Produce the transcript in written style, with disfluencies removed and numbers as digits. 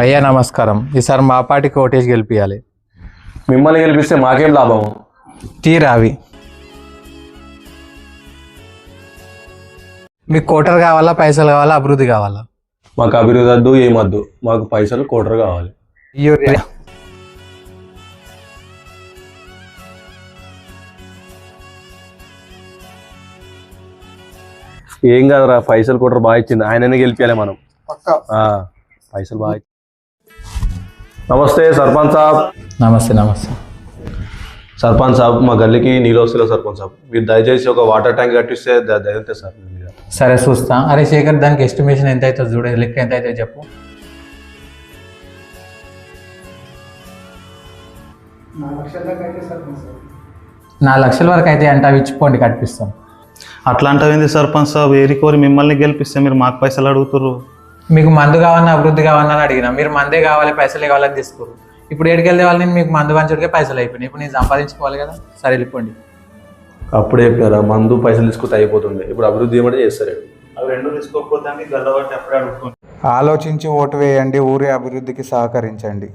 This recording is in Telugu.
అయ్యా నమస్కారం. ఈసారి మా పార్టీకి ఓటేసి గెలిపియాలి. మిమ్మల్ని గెలిపిస్తే మాకేం లాభము? టీ రావి. మీకు కోటర్ కావాలా, పైసలు కావాలా, అభివృద్ధి కావాలా? మాకు అభివృద్ధి వద్దు, ఏమొద్దు. మాకు పైసలు కోటర్ కావాలి. ఏం కాదురా, పైసలు కోటర్ బాగా ఇచ్చింది, ఆయననే గెలిపించాలి మనం. పైసలు బాగా. నమస్తే సర్పంచ్ సాబ్. నమస్తే. నమస్తే సర్పంచ్ సాబ్, మా గల్లీకి నీళ్ళు వస్తలేదు సర్పంచ్ సాబ్. మీరు దయచేసి ఒక వాటర్ ట్యాంక్ కట్టిస్తే దయతే సార్. సరే చూస్తా. అరే శేఖర్, దానికి ఎస్టిమేషన్ ఎంత అవుతుంది చూడే, లెక్క ఎంత అవుతుంది చెప్పు. 4 లక్షల వరకు అయితే అంటే అవి ఇచ్చిపోండి, కట్టిస్తాం. అట్లా అంటావేంది సర్పంచ్ సాబ్? కోరి మిమ్మల్ని గెలిపిస్తే మీరు మాకు పైసలు అడుగుతారు. మీకు మందు కావాలన్నా అభివృద్ధి కావాలని అడిగినా, మీరు మందే కావాలి పైసలే కావాలని తీసుకోరు. ఇప్పుడు ఏడుకెళ్ళే వాళ్ళని మీకు మందు పంచుడికే పైసలు అయిపోయినాయి. ఇప్పుడు నేను సంపాదించుకోవాలి కదా. సరే వెళ్ళిపోండి. అప్పుడే చెప్పారా, మందు పైసలు తీసుకుంటే అయిపోతుంది. ఇప్పుడు అభివృద్ధి ఏమంటే చేస్తారు. అవి రెండు తీసుకోకపోతే గల్లబట్టి అప్పుడే అడుగుతుంది. ఆలోచించి ఓటు వేయండి. ఊరి అభివృద్ధికి సహకరించండి.